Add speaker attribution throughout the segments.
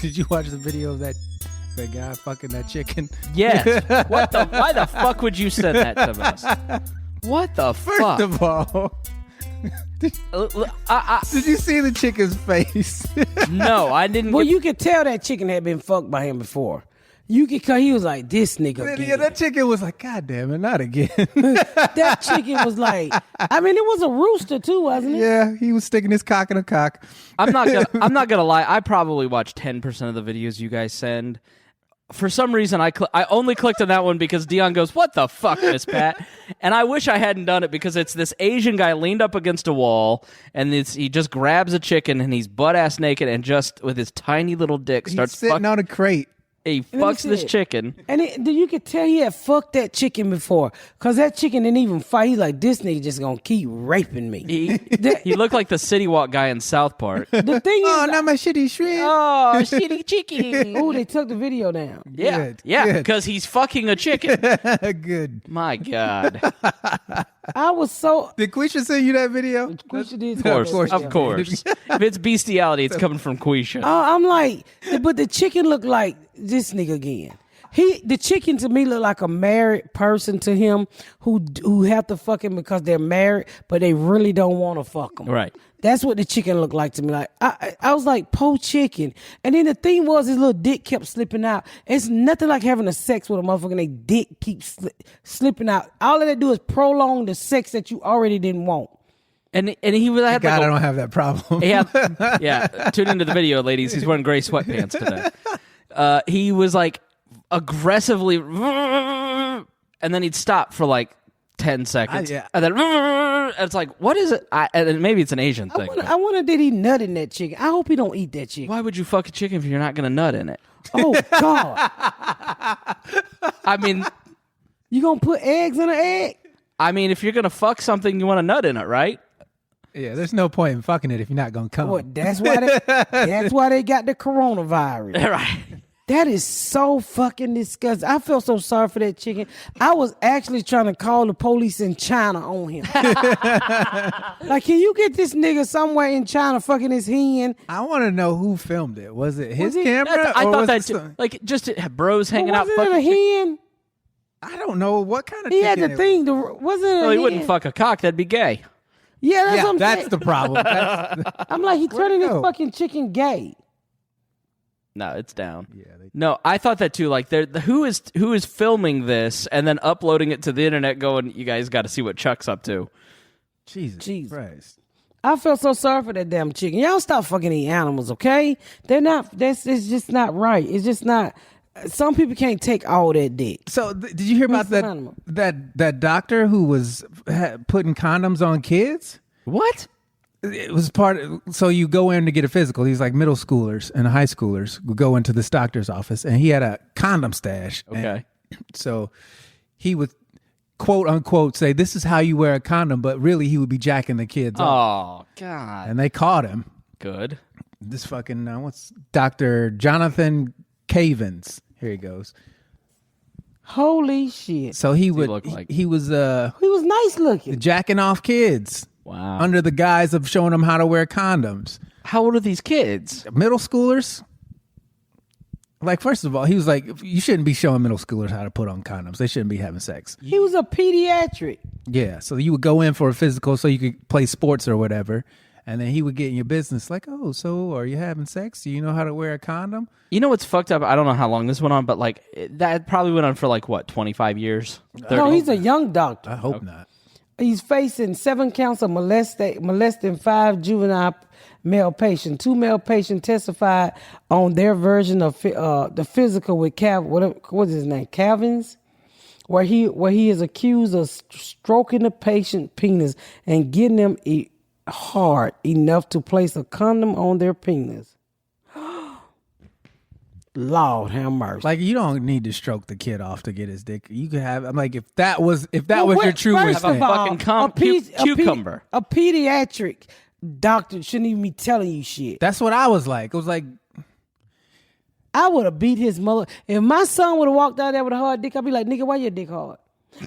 Speaker 1: Did you watch the video of that guy fucking that chicken?
Speaker 2: Yes. Why the fuck would you send that to us? What the fuck?
Speaker 1: First of all, did you see the chicken's face?
Speaker 2: No, I didn't.
Speaker 3: Well, you could tell that chicken had been fucked by him before. You could, cause he was like, this nigga again.
Speaker 1: Yeah, that chicken was like, God damn it, not again.
Speaker 3: That chicken was like, I mean, it was a rooster too, wasn't it?
Speaker 1: Yeah, he was sticking his cock in a cock.
Speaker 2: I'm not gonna lie. I probably watch 10% of the videos you guys send. For some reason, I only clicked on that one because Dion goes, "What the fuck, Miss Pat?" And I wish I hadn't done it because it's this Asian guy leaned up against a wall, and he just grabs a chicken and he's butt ass naked and just with his tiny little dick starts
Speaker 1: He's sitting on a crate.
Speaker 2: He fucks this chicken.
Speaker 3: And you could tell he had fucked that chicken before. Because that chicken didn't even fight. He's like, this nigga just going to keep raping me.
Speaker 2: He looked like the City Walk guy in South Park.
Speaker 3: The thing
Speaker 1: Oh,
Speaker 3: is...
Speaker 1: not my shitty shrimp.
Speaker 3: Oh, shitty chicken. Oh, they took the video down.
Speaker 2: Yeah, because he's fucking a chicken.
Speaker 1: Good.
Speaker 2: My God.
Speaker 3: I was so...
Speaker 1: Did Quisha send you that video?
Speaker 3: Quisha did.
Speaker 2: Of course. If it's bestiality, it's coming from Quisha.
Speaker 3: I'm like... But the chicken looked like this nigga again. The chicken to me look like a married person to him who have to fuck him because they're married, but they really don't want to fuck him.
Speaker 2: Right.
Speaker 3: That's what the chicken looked like to me. Like I was like, po chicken. And then the thing was, his little dick kept slipping out. It's nothing like having a sex with a motherfucker and they dick keeps slipping out. All of that do is prolong the sex that you already didn't want.
Speaker 2: And he was.
Speaker 1: God, I don't have that problem.
Speaker 2: Yeah. Tune into the video, ladies. He's wearing gray sweatpants today. He was like aggressively, and then he'd stop for like 10 seconds, and then and it's like, what is it? And maybe it's an Asian thing.
Speaker 3: I wonder did he nut in that chicken? I hope he don't eat that chicken.
Speaker 2: Why would you fuck a chicken if you're not going to nut in it?
Speaker 3: Oh God!
Speaker 2: I mean,
Speaker 3: you gonna put eggs in an egg?
Speaker 2: I mean, if you're gonna fuck something, you want to nut in it, right?
Speaker 1: Yeah, there's no point in fucking it if you're not gonna come.
Speaker 3: Well, that's why they got the coronavirus.
Speaker 2: Right.
Speaker 3: That is so fucking disgusting. I feel so sorry for that chicken. I was actually trying to call the police in China on him. Like, can you get this nigga somewhere in China fucking his hen?
Speaker 1: I want to know who filmed it. Was it his camera?
Speaker 2: I
Speaker 1: or
Speaker 2: thought
Speaker 1: was
Speaker 2: that
Speaker 1: it
Speaker 2: like just bros hanging out.
Speaker 3: Wasn't it a hen?
Speaker 1: I don't know what kind of
Speaker 3: He
Speaker 1: chicken
Speaker 3: had the thing. Wasn't it a
Speaker 2: Well, he
Speaker 3: hen?
Speaker 2: wouldn't fuck a cock. That'd be gay.
Speaker 3: Yeah, that's what I'm
Speaker 1: that's
Speaker 3: saying.
Speaker 1: the problem.
Speaker 3: I'm like, he turning his
Speaker 1: go?
Speaker 3: fucking chicken gay.
Speaker 2: No, it's down.
Speaker 1: Yeah,
Speaker 2: No, I thought that too. Like, who is filming this and then uploading it to the internet? Going, you guys got to see what Chuck's up to.
Speaker 1: Jesus Christ.
Speaker 3: I feel so sorry for that damn chicken. Y'all stop fucking these animals, okay? They're not. It's just not right. It's just not. Some people can't take all that dick.
Speaker 1: So did you hear about that doctor who was putting condoms on kids?
Speaker 2: What?
Speaker 1: It was so you go in to get a physical. These like middle schoolers and high schoolers would go into this doctor's office, and he had a condom stash.
Speaker 2: Okay.
Speaker 1: So he would quote unquote say, "This is how you wear a condom," but really he would be jacking the kids off.
Speaker 2: Oh God.
Speaker 1: And they caught him.
Speaker 2: Good.
Speaker 1: This fucking what's Dr. Jonathan Cavins. Here he goes.
Speaker 3: Holy shit.
Speaker 1: So he was
Speaker 3: He was nice looking.
Speaker 1: jacking off kids.
Speaker 2: Wow.
Speaker 1: Under the guise of showing them how to wear condoms.
Speaker 2: How old are these kids?
Speaker 1: Middle schoolers. Like, first of all, he was like, you shouldn't be showing middle schoolers how to put on condoms. They shouldn't be having sex.
Speaker 3: He was a pediatric.
Speaker 1: Yeah. So you would go in for a physical so you could play sports or whatever. And then he would get in your business like, oh, so are you having sex? Do you know how to wear a condom?
Speaker 2: You know what's fucked up? I don't know how long this went on, but like that probably went on for like what, 25 years? 30?
Speaker 3: No, he's a young doctor.
Speaker 1: I hope not.
Speaker 3: He's facing 7 counts of molesting 5 juvenile male patients. 2 male patients testified on their version of the physical with what is his name? Cavins, where he is accused of stroking the patient penis and getting them hard enough to place a condom on their penis. Lord have mercy.
Speaker 1: Like, you don't need to stroke the kid off to get his dick. You could have. I'm like, if that was your true
Speaker 3: first
Speaker 1: intent.
Speaker 3: of all,
Speaker 2: fucking cucumber.
Speaker 3: A pediatric doctor shouldn't even be telling you shit.
Speaker 1: That's what I was like. It was like,
Speaker 3: I would have beat his mother. If my son would have walked out there with a hard dick, I'd be like, nigga, why your dick hard?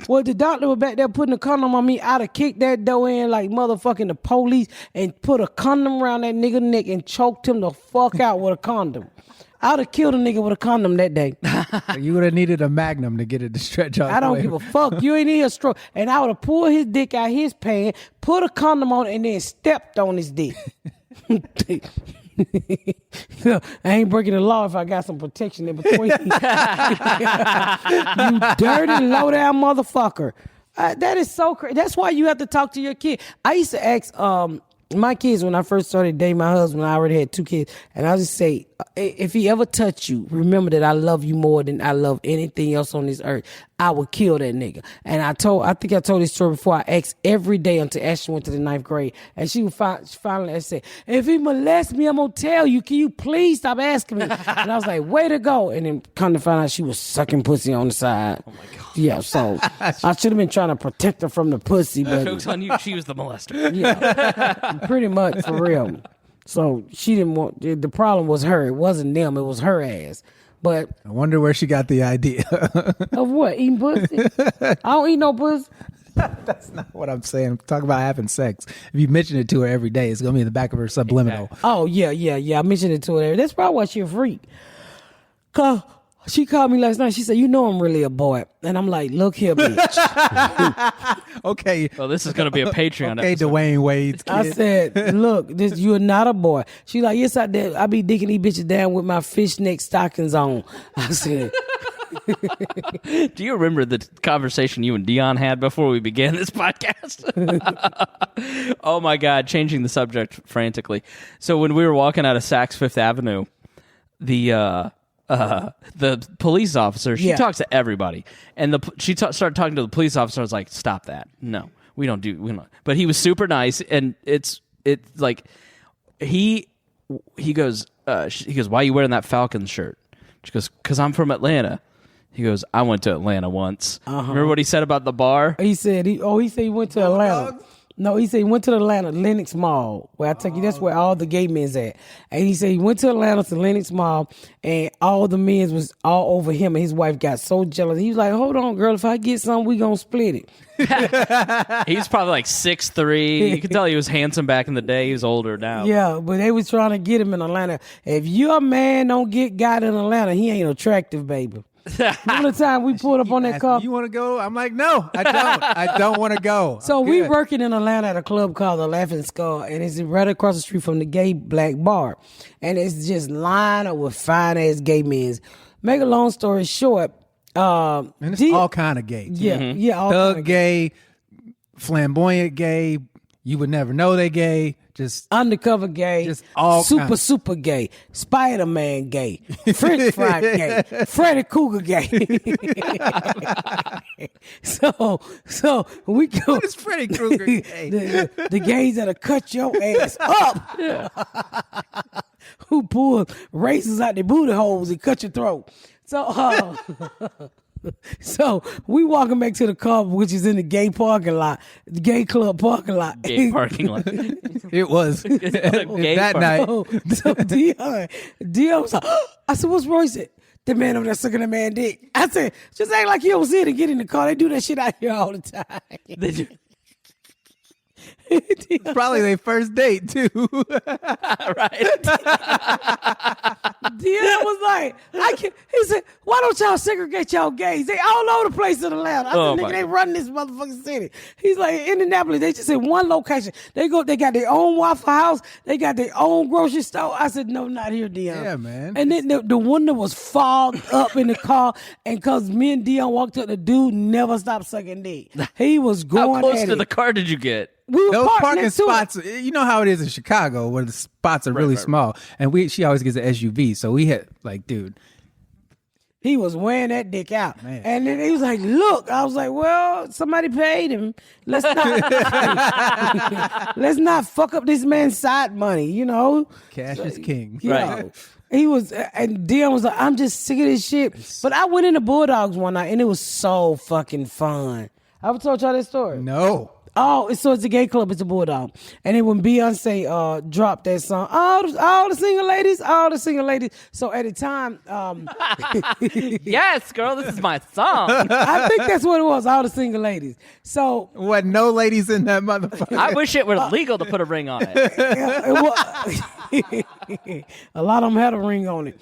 Speaker 3: Well, the doctor was back there putting a condom on me. I'd have kicked that door in like motherfucking the police and put a condom around that nigga neck and choked him the fuck out with a condom. I would have killed a nigga with a condom that day.
Speaker 1: You would have needed a Magnum to get it to stretch out.
Speaker 3: I don't give a fuck. You ain't need a stroke. And I would have pulled his dick out his pants, put a condom on, and then stepped on his dick. I ain't breaking the law if I got some protection in between. You dirty, low down motherfucker. That is so crazy. That's why you have to talk to your kid. I used to ask my kids when I first started dating my husband. I already had 2 kids, and I just say, if he ever touch you, remember that I love you more than I love anything else on this earth. I would kill that nigga. And I think I told this story before. I asked every day until Ashley went to the 9th grade, and she finally said, if he molests me, I'm gonna tell you. Can you please stop asking me? And I was like, way to go. And then come to find out she was sucking pussy on the side. Oh my god. Yeah, so I should have been trying to protect her from the pussy, but
Speaker 2: Joke's on you. She was the molester.
Speaker 3: yeah, pretty much for real. So she didn't want. The problem was her. It wasn't them. It was her ass. But
Speaker 1: I wonder where she got the idea.
Speaker 3: of what? Eating pussy? I don't eat no pussy.
Speaker 1: That's not what I'm saying. I'm talking about having sex. If you mention it to her every day, it's gonna be in the back of her subliminal.
Speaker 2: Exactly.
Speaker 3: Oh yeah. I mentioned it to her. That's probably why she a freak. Cause she called me last night. She said, "You know I'm really a boy," and I'm like, "Look here, bitch."
Speaker 1: Okay.
Speaker 2: Well, this is going to be a Patreon
Speaker 1: Okay,
Speaker 2: episode.
Speaker 1: Dwayne Wade's kid.
Speaker 3: I said, "Look, you're not a boy." She like, "Yes, I did. I be digging these bitches down with my fishnet stockings on." I said,
Speaker 2: Do you remember the conversation you and Dion had before we began this podcast? Oh my God, changing the subject frantically. So when we were walking out of Saks Fifth Avenue, the police officer, she talks to everybody, and she started talking to the police officer. I was like, "Stop that! No, we don't." But he was super nice, and it's like he goes, "Why are you wearing that Falcons shirt?" She goes, "Because I'm from Atlanta." He goes, "I went to Atlanta once." Remember what he said about the bar?
Speaker 3: He said he went to Atlanta. No, he said he went to the Atlanta Lenox Mall, where I take you. That's where all the gay men's at. And he said he went to Atlanta to Lenox Mall, and all the men's was all over him. And his wife got so jealous. He was like, "Hold on, girl. If I get something, we gonna split it."
Speaker 2: He's probably like 6'3". You can tell he was handsome back in the day. He's older now.
Speaker 3: Yeah, but they was trying to get him in Atlanta. If your man don't get got in Atlanta, he ain't attractive, baby. Remember the time we pulled up on that car?
Speaker 1: You want to go? I'm like, no, I don't. I don't want to go.
Speaker 3: So
Speaker 1: I'm
Speaker 3: we
Speaker 1: good.
Speaker 3: working in Atlanta at a club called the Laughing Skull, and it's right across the street from the gay black bar. And it's just lined up with fine ass gay men. Make a long story short,
Speaker 1: And it's all kind of gay.
Speaker 3: yeah, all
Speaker 1: Thug
Speaker 3: kinda
Speaker 1: gay, flamboyant gay. You would never know they gay. Just
Speaker 3: undercover gay,
Speaker 1: Just all
Speaker 3: super gay, Spider-Man gay, French fry gay, Freddy Cougar gay. so we go.
Speaker 1: What is Freddy Krueger gay?
Speaker 3: the gays that'll cut your ass up. Who pull razors out their booty holes and cut your throat. So we walking back to the car, which is in the gay parking lot, the gay club parking lot.
Speaker 2: Gay parking lot.
Speaker 1: It was
Speaker 2: Gay
Speaker 1: that
Speaker 2: park.
Speaker 1: night.
Speaker 3: So Dion was like, I said, "What's wrong?" He said, "The man over there sucking the man dick." I said, "Just act like you don't see it and get in the car. They do that shit out here all the time."
Speaker 2: They do.
Speaker 1: Probably their first date too.
Speaker 2: Right.
Speaker 3: Dion was like, he said, "Why don't y'all segregate y'all gays? They all over the place in Atlanta." I said,
Speaker 2: Oh,
Speaker 3: "Nigga,
Speaker 2: my
Speaker 3: they run this motherfucking city." He's like, Indianapolis, they just in one location. They got their own Waffle House. They got their own grocery store. I said, "No, not here, Dion."
Speaker 1: Yeah, man.
Speaker 3: And then the window was fogged up in the car, and cause me and Dion walked up, the dude never stopped sucking dick. He was going
Speaker 2: How close
Speaker 3: at
Speaker 2: to
Speaker 3: it.
Speaker 2: the car did you get?
Speaker 3: We were
Speaker 1: Those
Speaker 3: parked
Speaker 1: parking
Speaker 3: next to it.
Speaker 1: spots, you know how it is in Chicago, where the spots are really small, and she always gets an SUV. So we had like, dude,
Speaker 3: He was wearing that dick out.
Speaker 1: Man.
Speaker 3: And then he was like, "Look." I was like, "Well, somebody paid him. Let's not fuck up this man's side money, you know?"
Speaker 1: cash is king.
Speaker 3: You
Speaker 2: Right.
Speaker 3: know. He was, and Dion was like, "I'm just sick of this shit." But I went into Bulldogs one night, and it was so fucking fun. I ever told y'all that story?
Speaker 1: No,
Speaker 3: Oh, so it's a gay club. It's a Bulldog. And then when Beyonce dropped that song, all the single ladies. So at the time,
Speaker 2: Yes, girl, this is my song.
Speaker 3: I think that's what it was. All the single ladies. So
Speaker 1: What? No ladies in that motherfucker.
Speaker 2: I wish it were legal to put a ring on it.
Speaker 3: a lot of them had a ring on it.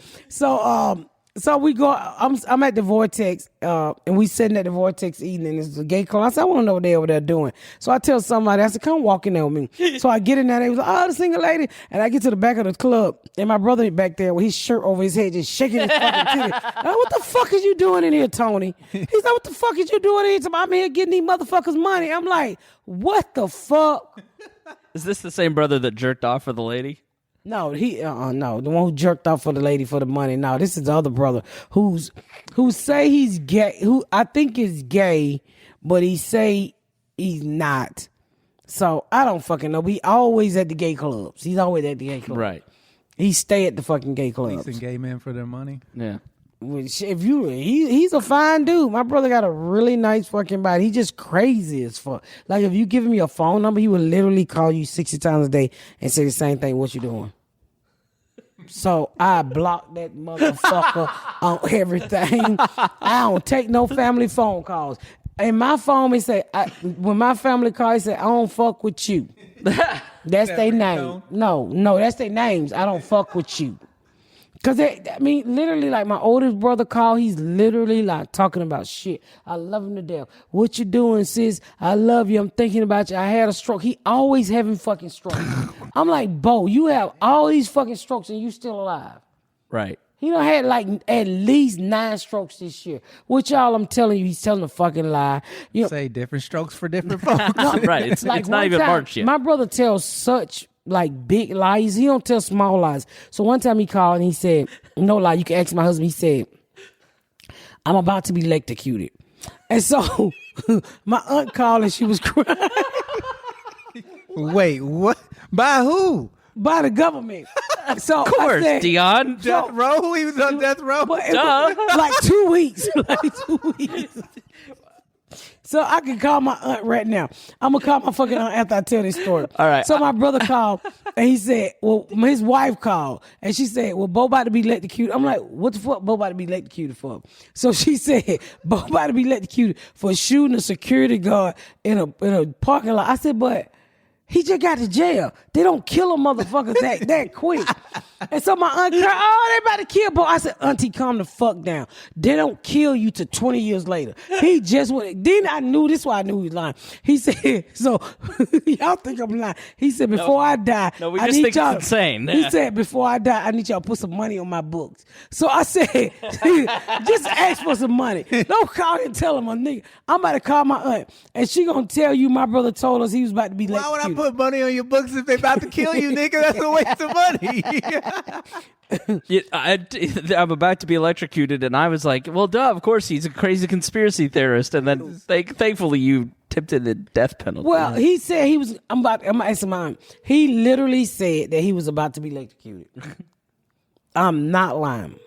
Speaker 3: So we go. I'm at the Vortex, and we sitting at the Vortex eating, and it's a gay club. I said, I want to know what they over there doing. So I tell somebody, I said, come walk in there with me. So I get in there. They was like, oh, the single lady, and I get to the back of the club, and my brother back there with his shirt over his head, just shaking his fucking titty. I'm like, what the fuck is you doing in here, Tony? He's like, what the fuck is you doing in here? I'm here getting these motherfuckers money. I'm like, what the fuck?
Speaker 2: Is this the same brother that jerked off for the lady?
Speaker 3: No, no, the one who jerked off for the lady for the money. No, this is the other brother who say he's gay, who I think is gay, but he say he's not. So I don't fucking know. But he always at the gay clubs. He's always at the gay clubs.
Speaker 2: Right.
Speaker 3: He stay at the fucking gay clubs.
Speaker 1: Decent gay men for their money.
Speaker 2: Yeah.
Speaker 3: Which he's a fine dude. My brother got a really nice fucking body. He just crazy as fuck. Like if you give him your phone number, he would literally call you 60 times a day and say the same thing. What you doing? So I blocked that motherfucker on everything. I don't take no family phone calls. In my phone, it say when my family call, it say I don't fuck with you. That's their name. No, that's their names. I don't fuck with you. Cause literally, like my oldest brother called, he's literally like talking about shit. I love him to death. What you doing, sis? I love you. I'm thinking about you. I had a stroke. He always having fucking strokes. I'm like, Bo, you have all these fucking strokes and you still alive.
Speaker 2: Right.
Speaker 3: He done had like at least 9 strokes this year. Which y'all, I'm telling you, he's telling a fucking lie. You know,
Speaker 1: Say different strokes for different folks.
Speaker 2: Right. It's
Speaker 3: like
Speaker 2: it's not
Speaker 3: one
Speaker 2: even
Speaker 3: time,
Speaker 2: March yet.
Speaker 3: My brother tells such like big lies. He don't tell small lies. So one time he called and he said, no lie, you can ask my husband. He said, I'm about to be electrocuted. And so my aunt called and she was crying.
Speaker 1: Wait, what? By who?
Speaker 3: By the government. So
Speaker 2: Of course,
Speaker 3: I said,
Speaker 2: Dion.
Speaker 1: Death row? He was on death row?
Speaker 3: but it was like 2 weeks. Like 2 weeks. So I can call my aunt right now. I'm going to call my fucking aunt after I tell this story.
Speaker 2: All right.
Speaker 3: So my brother called and he said, well, his wife called and she said, well, Bo about to be electrocuted. I'm like, what the fuck Bo about to be electrocuted for? So she said, Bo about to be electrocuted for shooting a security guard in a parking lot. I said, but he just got to jail. They don't kill a motherfucker that quick. And so my aunt cried, oh, they about to kill Bo. I said, auntie, calm the fuck down. They don't kill you till 20 years later. He just went. Then I knew, this is why I knew he was lying. He said, so y'all think I'm lying. He said, before I die,
Speaker 2: No, we
Speaker 3: I
Speaker 2: just
Speaker 3: need
Speaker 2: think
Speaker 3: y'all.
Speaker 2: it's insane.
Speaker 3: He said, before I die, I need y'all to put some money on my books. So I said, just ask for some money. Don't call and tell him a nigga. I'm about to call my aunt, and she gonna tell you my brother told us he was about to be
Speaker 1: Why would I
Speaker 3: electrocuted.
Speaker 1: put money on your books if they about to kill you, nigga? That's a waste of money.
Speaker 2: Yeah, I'm about to be electrocuted, and I was like, well, duh, of course he's a crazy conspiracy theorist. And then thankfully you tipped in the death penalty.
Speaker 3: Well, he said he was. I'm asking my aunt. He literally said that he was about to be electrocuted. I'm not lying.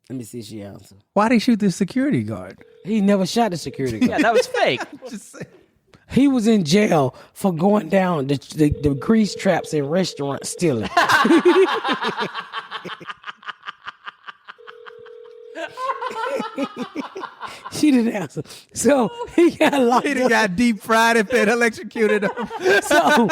Speaker 3: Let me see if she answers.
Speaker 1: Why'd he shoot the security guard?
Speaker 3: He never shot the security guard.
Speaker 2: yeah, that was fake.
Speaker 1: Just say-
Speaker 3: He was in jail for going down the grease traps in restaurants stealing. She didn't answer. So he got locked
Speaker 1: He done
Speaker 3: up.
Speaker 1: got deep fried if they'd electrocuted him.
Speaker 3: So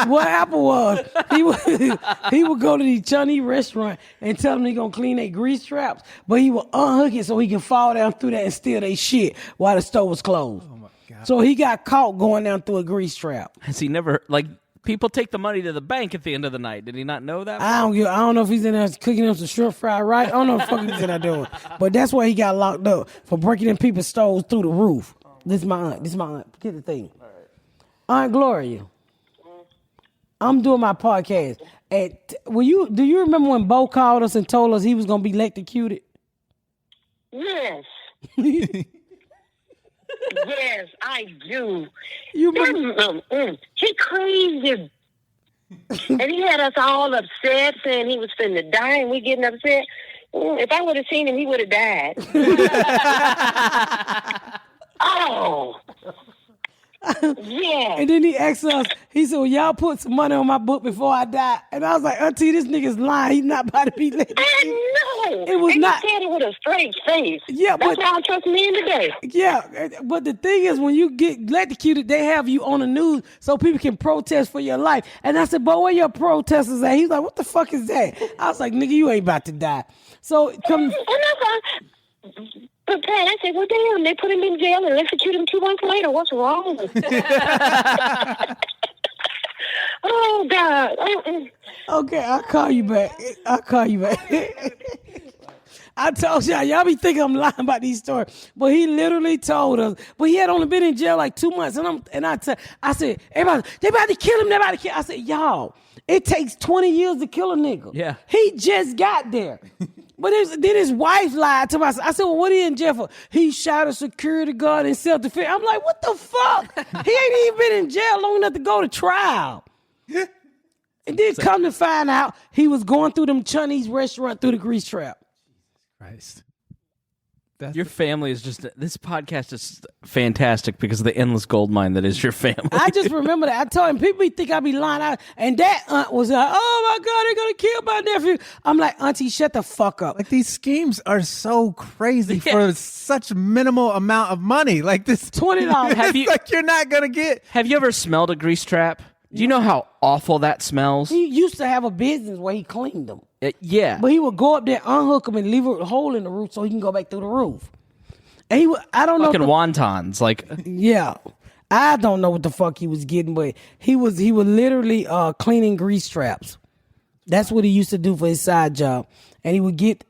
Speaker 3: what happened was he would go to the Chinese restaurant and tell them he gonna clean their grease traps, but he would unhook it so he can fall down through that and steal their shit while the store was closed. Oh my God. So he got caught going down through a grease trap.
Speaker 2: Has he never, like, people take the money to the bank at the end of the night. Did he not know that?
Speaker 3: I don't know if he's in there cooking them some shrimp fried rice. I don't know what the fuck he's in there doing. But that's why he got locked up for breaking in people's stores through the roof. This is my aunt. Get the thing. Aunt Gloria. I'm doing my podcast. Do you remember when Bo called us and told us he was gonna be electrocuted?
Speaker 4: Yes. Yes, I do.
Speaker 3: You remember?
Speaker 4: He crazy. And he had us all upset, saying he was finna die, and we getting upset. If I would have seen him, he would have died. Oh. Yeah.
Speaker 3: And then he asked us, he said, well, y'all put some money on my book before I die. And I was like, Auntie, this nigga's lying. He's not about to be let.
Speaker 4: I know.
Speaker 3: It was
Speaker 4: and
Speaker 3: not.
Speaker 4: He said it with a straight face.
Speaker 3: Yeah,
Speaker 4: That's
Speaker 3: but
Speaker 4: why I trust me in today.
Speaker 3: yeah, but the thing is, when you get electrocuted, they have you on the news so people can protest for your life. And I said, but where your protesters at? He's like, what the fuck is that? I was like, nigga, you ain't about to die. So come.
Speaker 4: And that's why. But Pat, I said, well, damn, they put him in jail and execute him 2 months later. What's wrong? Oh, God.
Speaker 3: Okay, I'll call you back. I told y'all be thinking I'm lying about these stories, but he literally told us. But he had only been in jail like 2 months, I said, everybody, they about to kill him. I said, y'all, it takes 20 years to kill a nigga.
Speaker 2: Yeah.
Speaker 3: He just got there. But then his wife lied to me. I said, well, what he in jail for? He shot a security guard in self-defense. I'm like, what the fuck? He ain't even been in jail long enough to go to trial. And then come to find out, he was going through them Chinese restaurant through the grease trap.
Speaker 1: Christ.
Speaker 2: Your family is just, this podcast is fantastic because of the endless gold mine that is your family.
Speaker 3: I just remember that. I told him, people think I be lying out. And that aunt was like, oh my God, they're going to kill my nephew. I'm like, Auntie, shut the fuck up.
Speaker 1: Like, these schemes are so crazy for such minimal amount of money. Like this
Speaker 3: $20.
Speaker 1: It's like you're not going to get.
Speaker 2: Have you ever smelled a grease trap? Do you know how awful that smells?
Speaker 3: He used to have a business where he cleaned them.
Speaker 2: Yeah.
Speaker 3: But he would go up there, unhook them, and leave a hole in the roof so he can go back through the roof. And he would, I don't know.
Speaker 2: Fucking wontons. Like,
Speaker 3: yeah. I don't know what the fuck he was getting, but he was literally cleaning grease traps. That's what he used to do for his side job. And he would get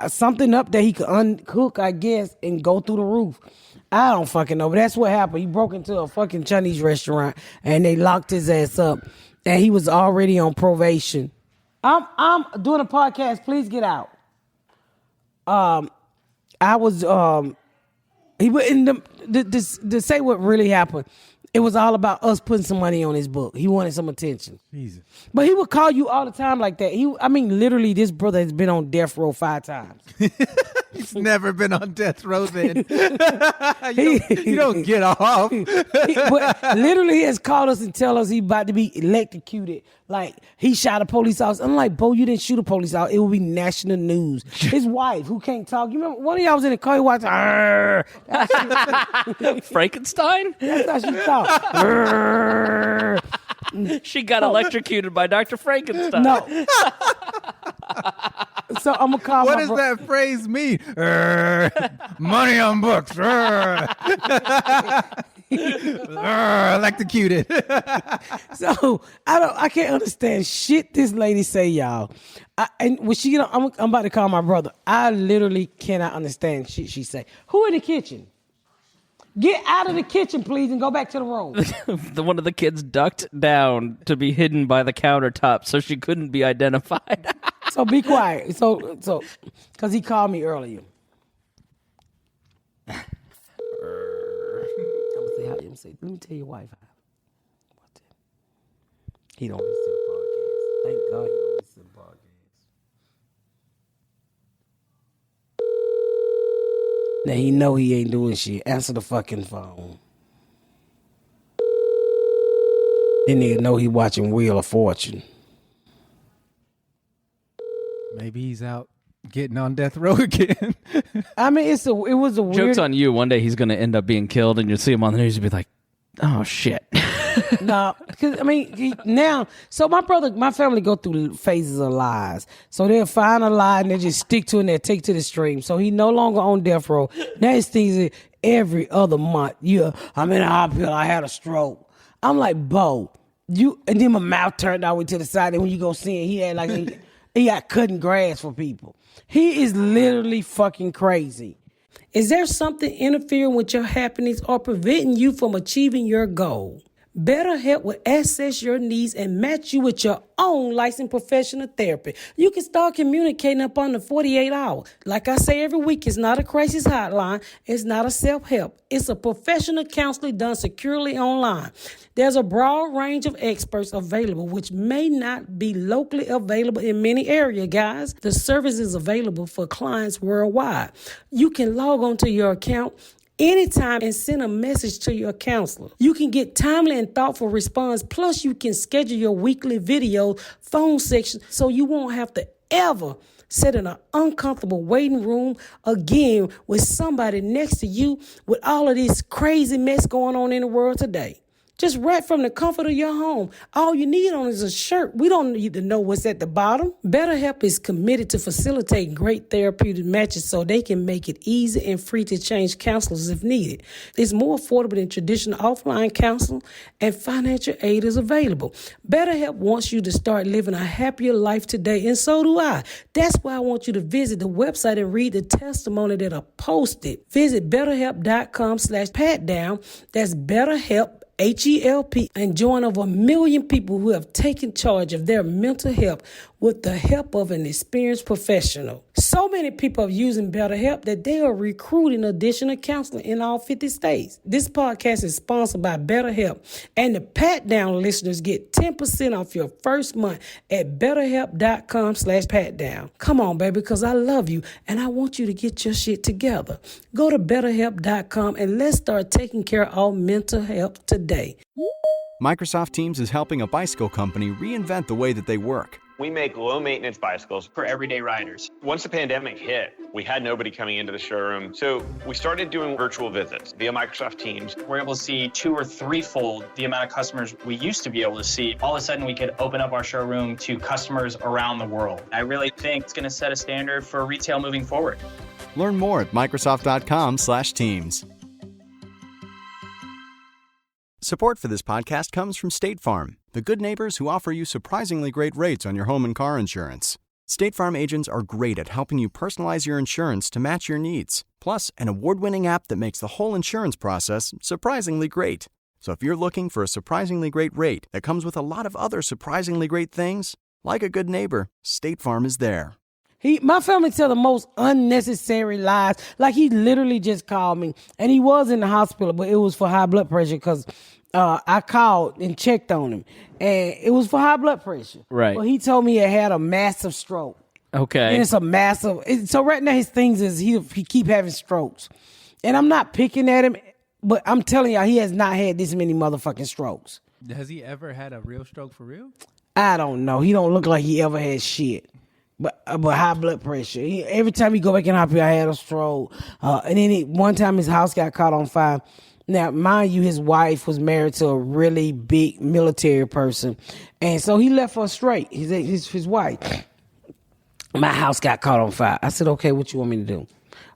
Speaker 3: something up that he could unhook, I guess, and go through the roof. I don't fucking know, but that's what happened. He broke into a fucking Chinese restaurant and they locked his ass up. And he was already on probation. I'm doing a podcast. Please get out. I was he was in to say what really happened. It was all about us putting some money on his book. He wanted some attention.
Speaker 1: Jesus.
Speaker 3: But he would call you all the time like that. Literally, this brother has been on death row 5 times.
Speaker 1: He's never been on death row then. you don't get off.
Speaker 3: But literally, he has called us and tell us he about to be electrocuted. Like, he shot a police officer. I'm like, Bo, you didn't shoot a police officer. It will be national news. His wife, who can't talk. You remember, one of y'all was in the car, he watched,
Speaker 2: Frankenstein?
Speaker 3: that's how she talked.
Speaker 2: She got electrocuted by Dr. Frankenstein.
Speaker 3: No. So I'm going to call
Speaker 1: What
Speaker 3: my
Speaker 1: does that phrase mean? Money on books. Electrocuted.
Speaker 3: So I can't understand shit this lady say, y'all. And when she, I'm about to call my brother. I literally cannot understand shit she say. Who in the kitchen? Get out of the kitchen, please, and go back to the room.
Speaker 2: One of the kids ducked down to be hidden by the countertop so she couldn't be identified.
Speaker 3: So be quiet. So, because he called me earlier. Let me tell your wife. He don't listen to the podcast. Thank God he don't listen to the podcast. Now he know he ain't doing shit. Answer the fucking phone. Then nigga know he watching Wheel of Fortune.
Speaker 1: Maybe he's out getting on death row again.
Speaker 3: I mean, it was a weird.
Speaker 2: Joke's on you. One day he's going to end up being killed, and you'll see him on the news and be like, oh, shit.
Speaker 3: No, because now, so my family go through phases of lies. So they'll find a lie and they just stick to it and they take to the stream. So he no longer on death row. Now his things is every other month. Yeah, I'm in a hospital. I had a stroke. I'm like, Bo, and then my mouth turned all the way to the side. And when you go see him, he had like he got cutting grass for people. He is literally fucking crazy. Is there something interfering with your happiness or preventing you from achieving your goal? BetterHelp will assess your needs and match you with your own licensed professional therapy. You can start communicating up on the 48 hours. Like I say every week, it's not a crisis hotline. It's not a self-help. It's a professional counseling done securely online. There's a broad range of experts available, which may not be locally available in many areas, guys. The service is available for clients worldwide. You can log on to your account anytime and send a message to your counselor. You can get timely and thoughtful response. Plus, you can schedule your weekly video phone section so you won't have to ever sit in an uncomfortable waiting room again with somebody next to you with all of this crazy mess going on in the world today. Just right from the comfort of your home. All you need on is a shirt. We don't need to know what's at the bottom. BetterHelp is committed to facilitating great therapeutic matches so they can make it easy and free to change counselors if needed. It's more affordable than traditional offline counseling, and financial aid is available. BetterHelp wants you to start living a happier life today, and so do I. That's why I want you to visit the website and read the testimony that are posted. Visit BetterHelp.com/patdown. That's BetterHelp. HELP, and join over 1 million people who have taken charge of their mental health with the help of an experienced professional. So many people are using BetterHelp that they are recruiting additional counseling in all 50 states. This podcast is sponsored by BetterHelp, and the Pat Down listeners get 10% off your first month at BetterHelp.com/patdown. Come on, baby, because I love you and I want you to get your shit together. Go to BetterHelp.com and let's start taking care of our mental health today.
Speaker 5: Microsoft Teams is helping a bicycle company reinvent the way that they work.
Speaker 6: We make low-maintenance bicycles for everyday riders. Once the pandemic hit, we had nobody coming into the showroom, so we started doing virtual visits via Microsoft Teams.
Speaker 7: We're able to see 2 or 3-fold the amount of customers we used to be able to see. All of a sudden, we could open up our showroom to customers around the world. I really think it's going to set a standard for retail moving forward.
Speaker 5: Learn more at Microsoft.com/Teams. Support for this podcast comes from State Farm, the good neighbors who offer you surprisingly great rates on your home and car insurance. State Farm agents are great at helping you personalize your insurance to match your needs. Plus, an award-winning app that makes the whole insurance process surprisingly great. So if you're looking for a surprisingly great rate that comes with a lot of other surprisingly great things, like a good neighbor, State Farm is there.
Speaker 3: My family tell the most unnecessary lies. Like, he literally just called me, and he was in the hospital, but it was for high blood pressure because I called and checked on him, and it was for high blood pressure.
Speaker 2: Right.
Speaker 3: Well, he told me he had a massive stroke.
Speaker 2: Okay.
Speaker 3: And it's a massive. So right now his things is he keep having strokes, and I'm not picking at him, but I'm telling y'all he has not had this many motherfucking strokes.
Speaker 1: Has he ever had a real stroke for real?
Speaker 3: I don't know. He don't look like he ever had shit. But high blood pressure. Every time he go back in the hospital, I had a stroke. And then one time his house got caught on fire. Now, mind you, his wife was married to a really big military person. And so he left her straight, his wife. My house got caught on fire. I said, okay, what you want me to do?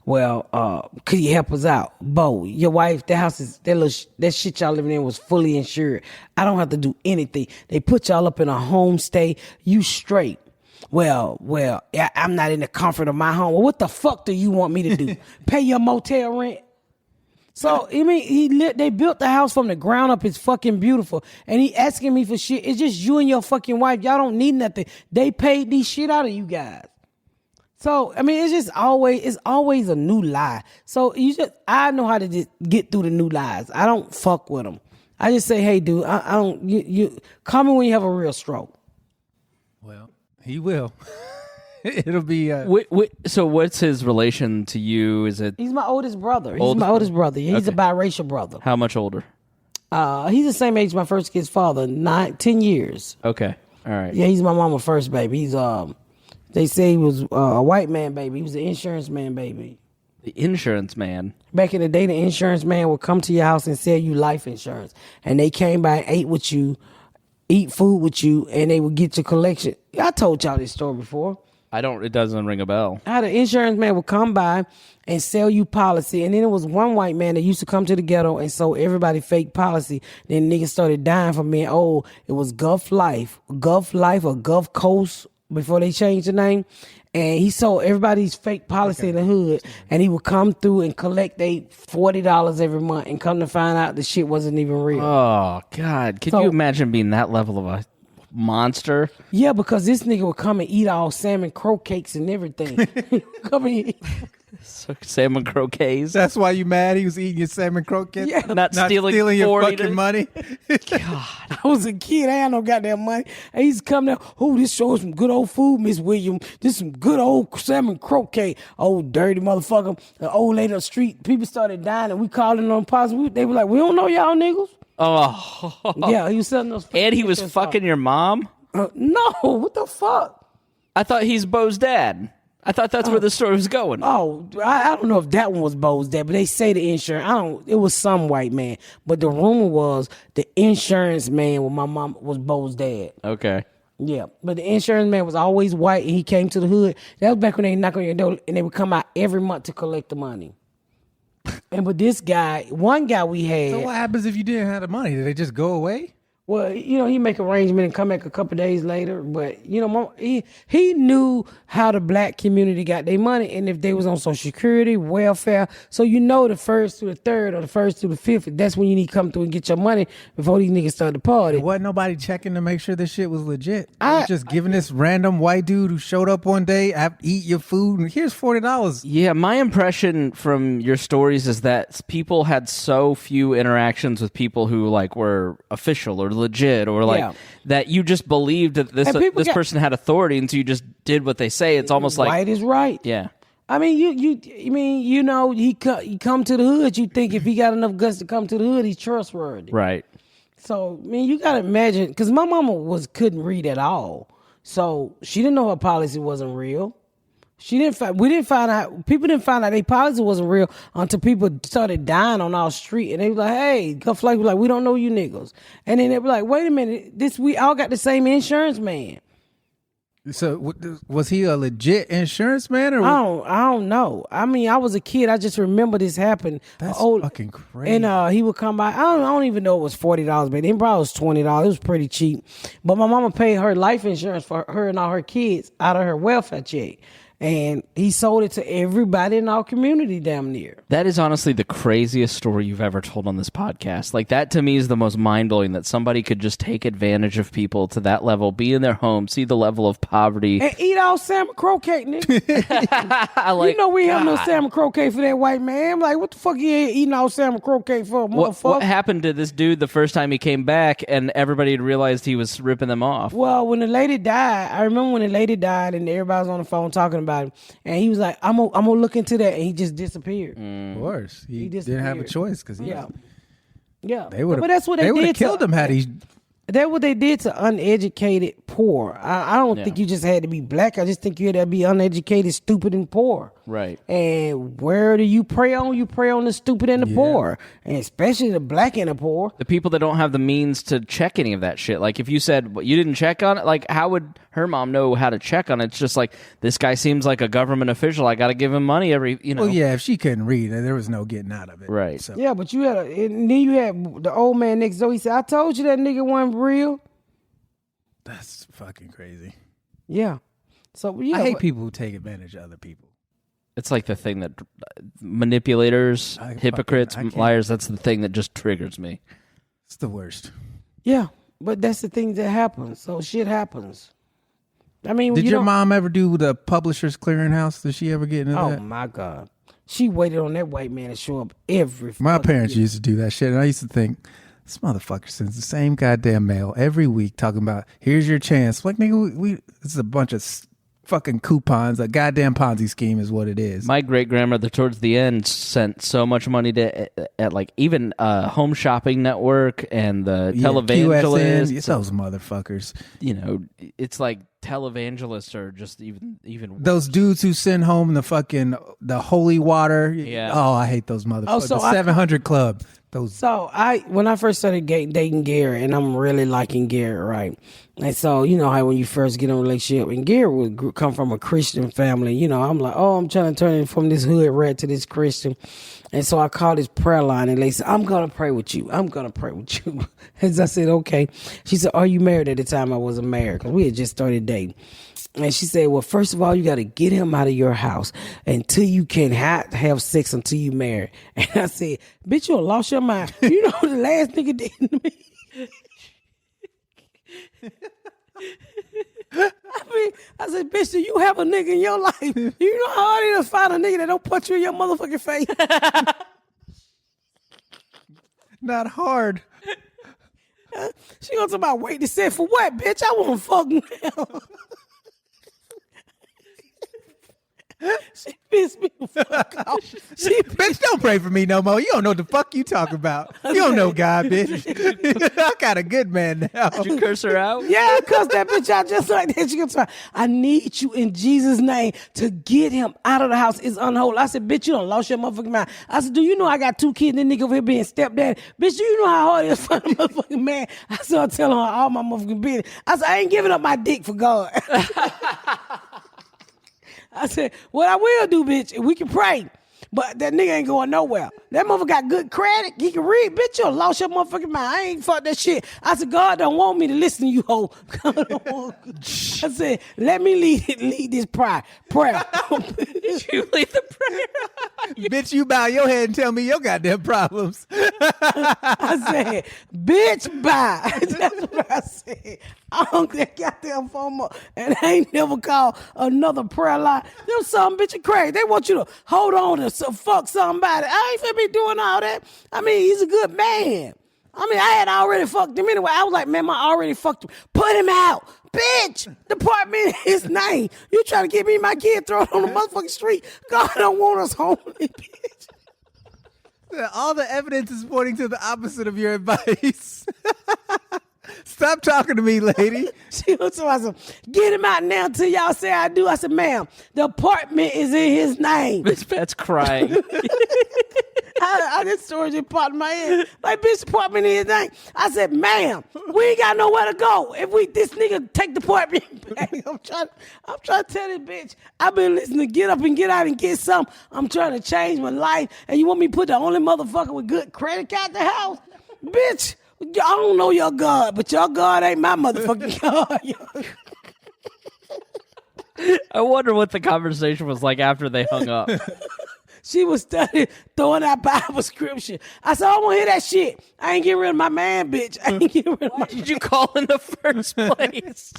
Speaker 3: Well, could you help us out? Bo, your wife, that shit y'all living in was fully insured. I don't have to do anything. They put y'all up in a homestay. You straight. Well, I'm not in the comfort of my home. Well, what the fuck do you want me to do? Pay your motel rent? So, I mean, they built the house from the ground up. It's fucking beautiful. And he asking me for shit. It's just you and your fucking wife. Y'all don't need nothing. They paid these shit out of you guys. So, I mean, it's always a new lie. So I know how to just get through the new lies. I don't fuck with them. I just say, hey, dude, I don't, you call me when you have a real stroke.
Speaker 1: Well, he will. It'll be.
Speaker 2: So what's his relation to you? Is it?
Speaker 3: He's my oldest brother. He's my oldest brother. He's a biracial brother.
Speaker 2: How much older?
Speaker 3: He's the same age as my first kid's father, 10 years.
Speaker 2: Okay. All right.
Speaker 3: Yeah, he's my mama's first baby. He's they say he was a white man baby. He was an insurance man baby.
Speaker 2: The insurance man.
Speaker 3: Back in the day, the insurance man would come to your house and sell you life insurance. And they came by and ate with you, eat food with you, and they would get your collection. I told y'all this story before.
Speaker 2: It doesn't ring a bell.
Speaker 3: How the insurance man would come by and sell you policy. And then it was one white man that used to come to the ghetto and sold everybody fake policy. Then niggas started dying from being old. It was Gulf Life or Gulf Coast before they changed the name. And he sold everybody's fake policy in the hood. And he would come through and collect they $40 every month and come to find out the shit wasn't even real.
Speaker 2: Oh, God. Could you imagine being that level of a monster?
Speaker 3: Yeah, because this nigga would come and eat all salmon crow cakes and everything. Come and eat.
Speaker 2: Salmon croquets.
Speaker 1: That's why you mad he was eating your salmon croquettes?
Speaker 3: Yeah.
Speaker 2: Not stealing
Speaker 1: your
Speaker 2: 40
Speaker 1: fucking money.
Speaker 3: I was a kid. I had no goddamn money. I used to come down. Oh, this shows some good old food, Miss William. This some good old salmon croquet. Old dirty motherfucker. The old lady on the street. People started dying, and we calling on pops. They were like, we don't know y'all niggas.
Speaker 2: Oh.
Speaker 3: Yeah, he was selling those.
Speaker 2: And he was fucking your mom?
Speaker 3: No, what the fuck?
Speaker 2: I thought he's Bo's dad. I thought that's where the story was going.
Speaker 3: Oh, I don't know if that one was Bo's dad, but they say the insurance. It was some white man, but the rumor was the insurance man with my mom was Bo's dad.
Speaker 2: Okay.
Speaker 3: Yeah, but the insurance man was always white, and he came to the hood. That was back when they knock on your door, and they would come out every month to collect the money. And but this guy, one guy we had.
Speaker 1: So what happens if you didn't have the money? Did they just go away?
Speaker 3: Well, he make arrangement and come back a couple days later. But he knew how the black community got their money, and if they was on Social Security, welfare. So the first to the third or the first to the fifth, that's when you need to come through and get your money before these niggas start the party.
Speaker 1: Wasn't nobody checking to make sure this shit was legit? I was just giving this random white dude who showed up one day, eat your food, and here's $40.
Speaker 2: Yeah, my impression from your stories is that people had so few interactions with people who like were official or legit or like that you just believed that this person had authority, and so you just did what they say. It's almost like
Speaker 3: white is right.
Speaker 2: Yeah.
Speaker 3: I mean, he come to the hood. You think if he got enough guts to come to the hood, he's trustworthy.
Speaker 2: Right.
Speaker 3: So, I mean, you got to imagine, because my mama couldn't read at all. So she didn't know her policy wasn't real. People didn't find out their policy wasn't real until people started dying on our street, and they were like, "Hey," Guff like, "We don't know you niggas," and then they were like, "Wait a minute, we all got the same insurance man."
Speaker 1: So was he a legit insurance man, or
Speaker 3: I don't know. I mean, I was a kid. I just remember this happened.
Speaker 1: That's fucking crazy.
Speaker 3: And he would come by. I don't even know it was $40, but it probably was $20. It was pretty cheap. But my mama paid her life insurance for her and all her kids out of her welfare check. And he sold it to everybody in our community damn near.
Speaker 2: That is honestly the craziest story you've ever told on this podcast. Like, that to me is the most mind-blowing, that somebody could just take advantage of people to that level, be in their home, see the level of poverty.
Speaker 3: And eat all salmon croquet, nigga. We have no salmon croquet for that white man. I'm like, what the fuck you ain't eating all salmon croquet for, motherfucker?
Speaker 2: What happened to this dude the first time he came back and everybody had realized he was ripping them off?
Speaker 3: Well, when the lady died, I remember when the lady died and everybody was on the phone talking about him, and he was like, I'm gonna look into that, and he just disappeared.
Speaker 1: Of course, he didn't have a choice because
Speaker 3: yeah.
Speaker 1: They would have.
Speaker 3: But that's what they did.
Speaker 1: Killed him had he.
Speaker 3: That's what they did to uneducated poor. I don't think you just had to be black. I just think you had to be uneducated, stupid, and poor.
Speaker 2: Right.
Speaker 3: And where do you prey on? You prey on the stupid and the poor, and especially the black and the poor.
Speaker 2: The people that don't have the means to check any of that shit. Like, if you said you didn't check on it, like, how would her mom know how to check on it? It's just like, this guy seems like a government official. I got to give him money every. Well,
Speaker 1: yeah. If she couldn't read, there was no getting out of it.
Speaker 2: Right.
Speaker 1: So.
Speaker 3: Yeah, but and then you had the old man next door. He said, "I told you that nigga wasn't real."
Speaker 1: That's fucking crazy.
Speaker 3: Yeah. So
Speaker 1: I hate people who take advantage of other people.
Speaker 2: It's like the thing that manipulators, hypocrites, liars, that's the thing that just triggers me.
Speaker 1: It's the worst.
Speaker 3: Yeah, but that's the thing that happens. So shit happens. I mean,
Speaker 1: did your mom ever do the Publishers Clearinghouse? Did she ever get into that?
Speaker 3: Oh my God. She waited on that white man to show up every.
Speaker 1: My parents used to do that shit, and I used to think, this motherfucker sends the same goddamn mail every week talking about, here's your chance. Like, nigga, this is a bunch of fucking coupons. A goddamn Ponzi scheme is what it is.
Speaker 2: My great-grandmother towards the end sent so much money to at like even Home Shopping Network and the televangelists.
Speaker 1: It's those motherfuckers.
Speaker 2: It's like televangelists are just even worse.
Speaker 1: Those dudes who send home the holy water.
Speaker 2: Yeah.
Speaker 1: Oh, I hate those motherfuckers. The 700 Club.
Speaker 3: So when I first started dating Gary, and I'm really liking Gary, right? And so, you know how when you first get in a relationship, and Gary would come from a Christian family, I'm like, oh, I'm trying to turn him from this hood rat to this Christian. And so I called his prayer line, and they said, I'm going to pray with you. I'm going to pray with you. As I said, okay. She said, are you married? At the time I wasn't married, because we had just started dating. And she said, well, first of all, you got to get him out of your house until you can have sex until you marry. And I said, bitch, you lost your mind. You know what the last nigga did to me? I said, bitch, do you have a nigga in your life? You know how hard it is to find a nigga that don't punch you in your motherfucking face?
Speaker 1: Not hard.
Speaker 3: She gonna talk about wait to say for what, bitch? I want to fuck now. She pissed me the fuck off.
Speaker 1: Bitch, don't pray for me no more. You don't know what the fuck you talking about. You don't know God, bitch. I got a good man now.
Speaker 2: Did you curse her out?
Speaker 3: Yeah, I cussed that bitch out just like that. She gonna try. I need you in Jesus' name to get him out of the house. It's unholy. I said, bitch, you done lost your motherfucking mind. I said, do you know I got 2 kids and that nigga over here being stepdaddy? Bitch, do you know how hard it is to find a motherfucking man? I started telling her all my motherfucking business. I said, I ain't giving up my dick for God. I said, what I will do, bitch, we can pray, but that nigga ain't going nowhere. That motherfucker got good credit. He can read. Bitch, you lost your motherfucking mind. I ain't fuck that shit. I said, God don't want me to listen to you, hoe. God don't want I said, let me lead this prayer.
Speaker 2: You lead the prayer.
Speaker 1: Bitch, you bow your head and tell me your goddamn problems.
Speaker 3: I said, bitch, bye. That's what I said. I hung that goddamn phone up, and I ain't never called another prayer line. Them some bitch are crazy. They want you to hold on to fuck somebody. I ain't finna be doing all that. I mean, he's a good man. I mean, I had already fucked him anyway. I was like, man, I already fucked him. Put him out. Bitch, department his name. You trying to get me and my kid thrown on the motherfucking street. God don't want us homely, bitch.
Speaker 1: All the evidence is pointing to the opposite of your advice. Stop talking to me, lady.
Speaker 3: She was awesome. Get him out now till y'all say I do. I said, ma'am, the apartment is in his name.
Speaker 2: Miss Pat's crying.
Speaker 3: This story just popped in my head. Like, bitch, the apartment in his name. I said, ma'am, we ain't got nowhere to go. If this nigga take the apartment back, I'm trying to tell this bitch, I've been listening to Get Up and Get Out and Get Some. I'm trying to change my life, and you want me to put the only motherfucker with good credit card at the house? Bitch, I don't know your God, but your God ain't my motherfucking God.
Speaker 2: I wonder what the conversation was like after they hung up.
Speaker 3: She was studying, throwing out Bible scripture. I said, I don't want to hear that shit. I ain't getting rid of my man, bitch. I ain't getting rid of my
Speaker 2: Did you call in the first place?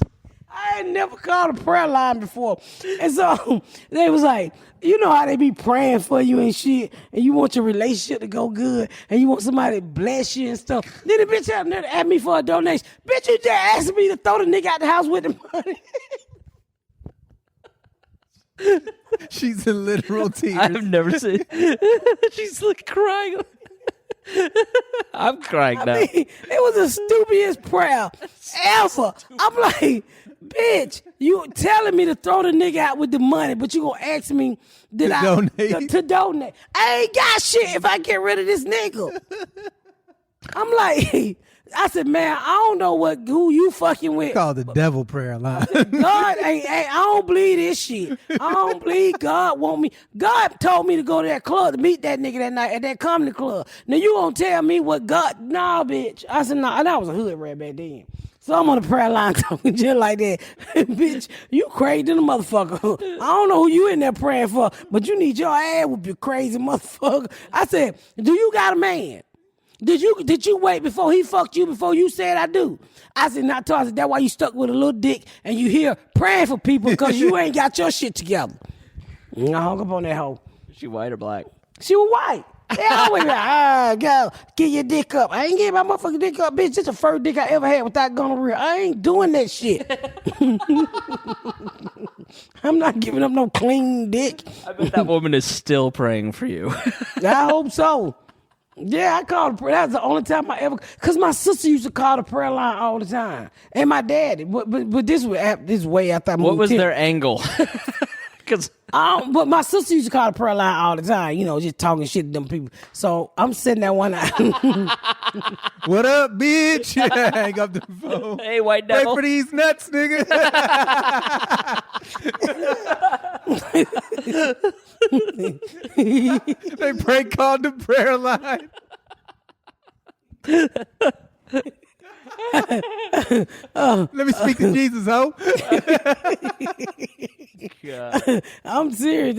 Speaker 3: I ain't never called a prayer line before. And so they was like, you know how they be praying for you and shit, and you want your relationship to go good, and you want somebody to bless you and stuff. Then the bitch out there to ask me for a donation. Bitch, you just asked me to throw the nigga out the house with the money.
Speaker 1: She's in literal tears.
Speaker 2: I've never seen. She's like crying. I'm crying now.
Speaker 3: I mean, it was the stupidest prayer ever. I'm like, bitch, you telling me to throw the nigga out with the money, but you gonna ask me to donate. I ain't got shit if I get rid of this nigga. I'm like, I said, man, I don't know who you fucking with.
Speaker 1: Called the devil prayer line.
Speaker 3: God ain't, I don't believe this shit. I don't believe God want me. God told me to go to that club to meet that nigga that night at that comedy club. Now you gonna tell me what God? Nah, bitch. I said, nah, that was a hood rat back then. So I'm on the prayer line talking just like that. Bitch, you crazy than a motherfucker. I don't know who you in there praying for, but you need your ass with your crazy motherfucker. I said, do you got a man? Did you wait before he fucked you before you said I do? I said, not to. I said, that's why you stuck with a little dick and you here praying for people because you ain't got your shit together. And I hung up on that hoe.
Speaker 2: She white or black?
Speaker 3: She was white. They always like, go, get your dick up. I ain't getting my motherfucking dick up, bitch. This the first dick I ever had without gonorrhea. I ain't doing that shit. I'm not giving up no clean dick.
Speaker 2: I bet that woman is still praying for you.
Speaker 3: I hope so. Yeah, I called the prayer. That's the only time I ever, because my sister used to call the prayer line all the time, and my daddy. But this was way after I moved.
Speaker 2: What was their angle? Because
Speaker 3: but my sister used to call the prayer line all the time. You know, just talking shit to them people. So I'm sitting there one night.
Speaker 1: What up, bitch? Hang up the phone.
Speaker 2: Hey, white devil.
Speaker 1: Wait for these nuts, nigga. They prank called the prayer line. Let me speak to Jesus, ho.
Speaker 3: I'm serious.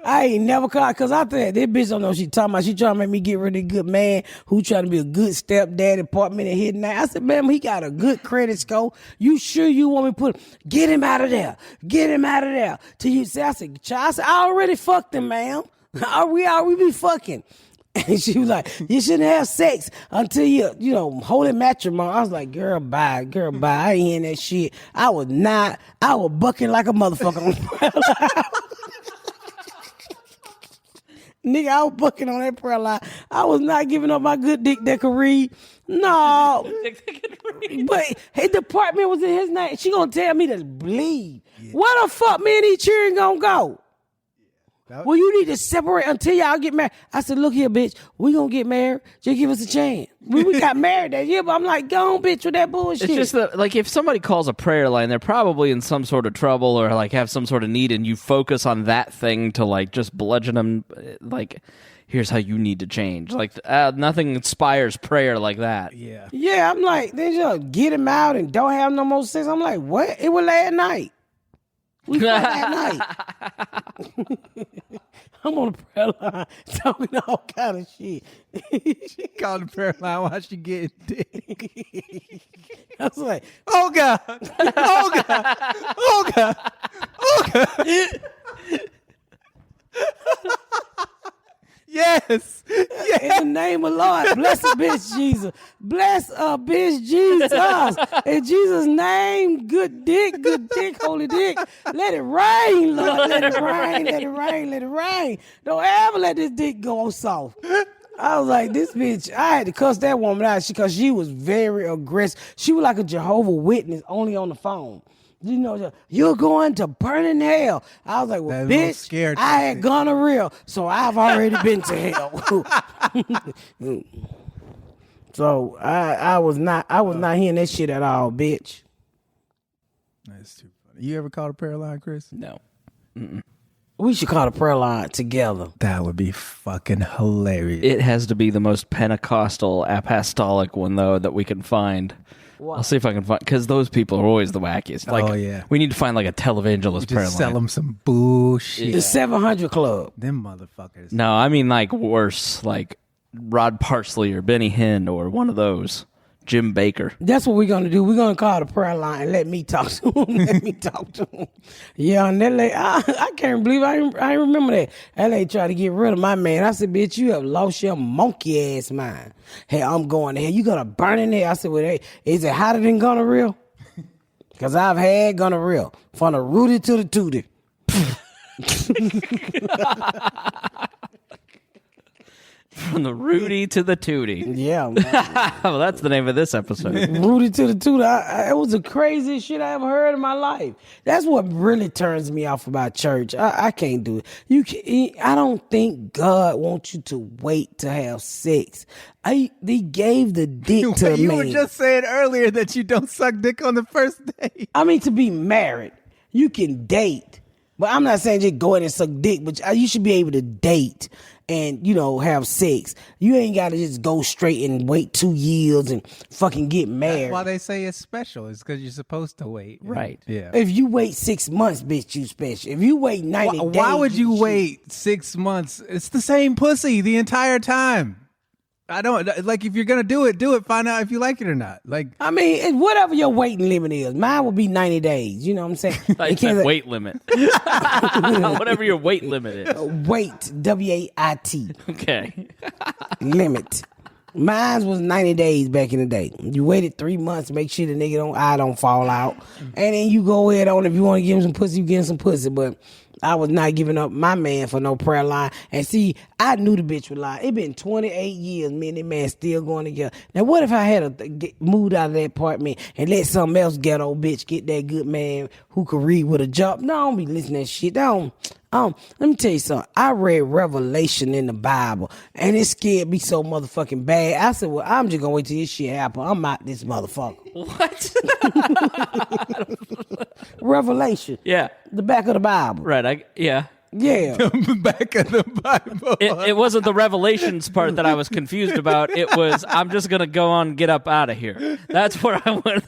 Speaker 3: I ain't never caught, because I think this bitch don't know what she talking about. She trying to make me get rid of a good man who trying to be a good stepdad, apartment and hitting that. I said, ma'am, he got a good credit score. You sure you want me to get him out of there? Get him out of there. Till you say, I said, child, I already fucked him, ma'am. We be fucking. And she was like, you shouldn't have sex until you holy matrimony. I was like, girl, bye. I ain't hearing that shit. I was bucking like a motherfucker on the prayer line. Nigga, I was bucking on that prayer line. I was not giving up my good dick that could read. No. But his department was in his name. She gonna tell me to bleed. Yeah. Where the fuck me and these children gonna go? Well, you need to separate until y'all get married. I said, look here, bitch. We gonna get married. Just give us a chance. We got married that year, but I'm like, go on, bitch, with that bullshit.
Speaker 2: It's just that, like, if somebody calls a prayer line, they're probably in some sort of trouble or, like, have some sort of need, and you focus on that thing to, like, just bludgeon them, like, here's how you need to change. Like, nothing inspires prayer like that.
Speaker 1: Yeah.
Speaker 3: Yeah, I'm like, they just get him out and don't have no more sex. I'm like, what? It was last night. We fucked that night. I'm on the prayer line talking all kind of shit.
Speaker 1: She called the prayer line while she getting dick.
Speaker 3: I was like,
Speaker 1: oh God. Oh God. Oh God. Oh God. Yes.
Speaker 3: in the name of Lord, bless a bitch Jesus. Bless a bitch Jesus. In Jesus' name, good dick, holy dick. Let it rain, Lord. Let it rain, let it rain, let it rain. Don't ever let this dick go soft. I was like, this bitch, I had to cuss that woman out because she was very aggressive. She was like a Jehovah's Witness, only on the phone. You know, you're going to burn in hell. I was like, well, bitch, I had gonorrhea, so I've already been to hell. So I was not hearing that shit at all, bitch.
Speaker 1: That's too funny. You ever called a prayer line, Chris?
Speaker 2: No.
Speaker 3: Mm-mm. We should call a prayer line together.
Speaker 1: That would be fucking hilarious.
Speaker 2: It has to be the most Pentecostal, apostolic one, though, that we can find. Wow. I'll see if I can find, because those people are always the wackiest. Like,
Speaker 1: oh, yeah.
Speaker 2: We need to find like a televangelist prayer line.
Speaker 1: Sell them some bullshit.
Speaker 3: The 700 Club.
Speaker 1: Them motherfuckers.
Speaker 2: No, I mean like worse, like Rod Parsley or Benny Hinn or one of those. Jim Baker.
Speaker 3: That's what we're going to do. We're going to call the prayer line and let me talk to him. Yeah, and that lady, I can't believe I remember that. That lady tried to get rid of my man. I said, bitch, you have lost your monkey ass mind. Hey, I'm going to hell. You going to burn in there? I said, well, hey, is it hotter than gonorrhea? Because I've had gonorrhea. From the rooty to the tootie.
Speaker 2: From the Rudy to the Tootie.
Speaker 3: Yeah.
Speaker 2: Well, that's the name of this episode.
Speaker 3: Rudy to the Tootie. It was the craziest shit I ever heard in my life. That's what really turns me off about church. I can't do it. I don't think God wants you to wait to have sex. They gave the dick to me.
Speaker 1: You were just saying earlier that you don't suck dick on the first date.
Speaker 3: I mean, to be married, you can date. But I'm not saying just go in and suck dick, but you should be able to date and, have sex. You ain't got to just go straight and wait 2 years and fucking get married.
Speaker 1: That's why they say it's special. It's because you're supposed to wait.
Speaker 2: Right.
Speaker 1: Yeah.
Speaker 3: If you wait 6 months, bitch, you special. If you wait 90 days.
Speaker 1: Why would you wait 6 months? It's the same pussy the entire time. I don't like if you're gonna do it. Find out if you like it or not. Like,
Speaker 3: I mean, whatever your waiting limit is, mine would be 90 days. You know what I'm saying?
Speaker 2: Like that weight limit. Whatever your weight limit is.
Speaker 3: Weight, WAIT.
Speaker 2: Okay.
Speaker 3: Limit. Mine was 90 days back in the day. You waited 3 months to make sure the nigga don't fall out, and then you go ahead on if you want to give him some pussy, you give him some pussy, but. I was not giving up my man for no prayer line. And see, I knew the bitch would lie. It been 28 years, me and that man still going together. Now, what if I had moved out of that apartment and let something else ghetto bitch get that good man who could read with a job? No, I don't be listening to that shit. Let me tell you something. I read Revelation in the Bible, and it scared me so motherfucking bad. I said, well, I'm just going to wait till this shit happen. I'm out this motherfucker.
Speaker 2: What?
Speaker 3: Revelation.
Speaker 2: Yeah.
Speaker 3: The back of the Bible.
Speaker 2: Right. Yeah.
Speaker 3: Yeah.
Speaker 1: the back of the Bible.
Speaker 2: It wasn't the Revelations part that I was confused about. It was, I'm just going to go on and get up out of here. That's where I went.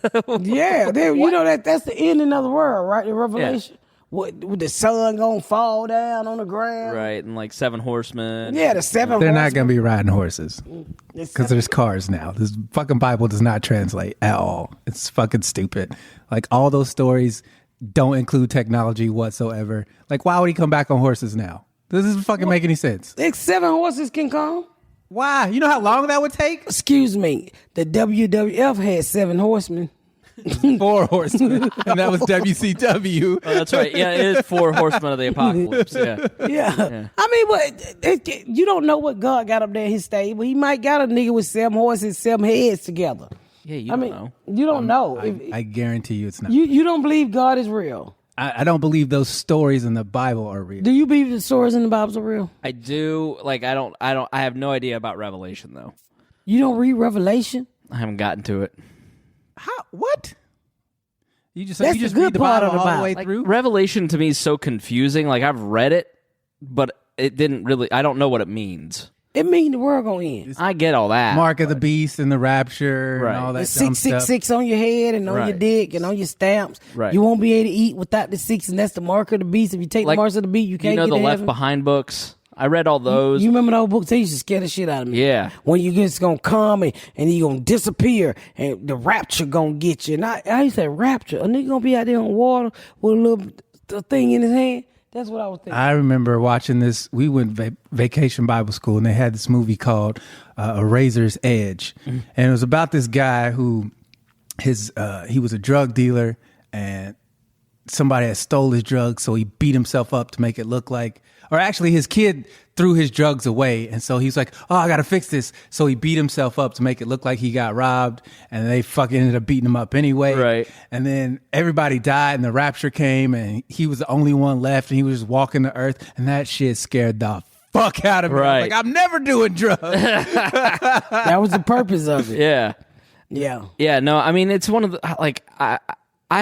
Speaker 3: Yeah, you know that's the ending of the world, right? The Revelation. What, with the sun gonna fall down on the ground?
Speaker 2: Right, and like 7 horsemen.
Speaker 3: Yeah, the 7
Speaker 1: They're not
Speaker 3: horsemen.
Speaker 1: going to be riding horses because there's cars now. This fucking Bible does not translate at all. It's fucking stupid. Like all those stories don't include technology whatsoever. Like why would he come back on horses now? This doesn't fucking make any sense.
Speaker 3: 7 horses can come.
Speaker 1: Why? You know how long that would take?
Speaker 3: Excuse me. The WWF had 7 horsemen.
Speaker 1: 4 horsemen, and that was WCW.
Speaker 2: Oh, that's right. Yeah, it is 4 horsemen of the apocalypse. Yeah.
Speaker 3: Yeah. I mean, but you don't know what God got up there in his stable. He might got a nigga with 7 horses, 7 heads together.
Speaker 2: Yeah, you don't know.
Speaker 3: You don't know.
Speaker 1: I guarantee you it's not.
Speaker 3: You don't believe God is real.
Speaker 1: I don't believe those stories in the Bible are real.
Speaker 3: Do you believe the stories in the Bible are real?
Speaker 2: I do. Like, I have no idea about Revelation, though.
Speaker 3: You don't read Revelation?
Speaker 2: I haven't gotten to it.
Speaker 1: How? What? You just
Speaker 3: That's
Speaker 1: you just
Speaker 3: the good
Speaker 1: read the
Speaker 3: part
Speaker 1: Bible
Speaker 3: of the
Speaker 1: all the
Speaker 3: Bible.
Speaker 1: way
Speaker 2: Like,
Speaker 1: through?
Speaker 2: Revelation to me is so confusing. Like, I've read it, but it didn't really, I don't know what it means.
Speaker 3: It mean the world gonna end.
Speaker 2: I get all that.
Speaker 1: Mark of the Beast and the Rapture
Speaker 2: Right.
Speaker 1: and all that
Speaker 3: The
Speaker 1: dumb
Speaker 3: 666
Speaker 1: stuff.
Speaker 3: on your head and on your
Speaker 2: Right.
Speaker 3: dick and on your stamps.
Speaker 2: Right.
Speaker 3: You won't be able to eat without the 6, and that's the mark of the beast. If you take
Speaker 2: Like,
Speaker 3: the marks of the beast, you can't
Speaker 2: You know
Speaker 3: get
Speaker 2: the
Speaker 3: to
Speaker 2: Left
Speaker 3: heaven.
Speaker 2: Behind books? I read all those.
Speaker 3: You remember those books? They used to scare the shit out of me.
Speaker 2: Yeah.
Speaker 3: When you just gonna come and you gonna disappear and the rapture gonna get you. And I used to say rapture. A nigga gonna be out there on water with a little thing in his hand. That's what I was thinking.
Speaker 1: I remember watching this. We went vacation Bible school, and they had this movie called A Razor's Edge, and it was about this guy who he was a drug dealer, and somebody had stole his drugs, so he beat himself up to make it look like, or actually his kid threw his drugs away, and so he's like, oh, I gotta fix this, so he beat himself up to make it look like he got robbed, and they fucking ended up beating him up anyway.
Speaker 2: Right.
Speaker 1: And then everybody died, and the rapture came, and he was the only one left, and he was just walking the earth, and that shit scared the fuck out of me.
Speaker 2: Right.
Speaker 1: Like, I'm never doing drugs.
Speaker 3: That was the purpose of it.
Speaker 2: Yeah.
Speaker 3: Yeah.
Speaker 2: Yeah, no, I mean, it's one of the, like, I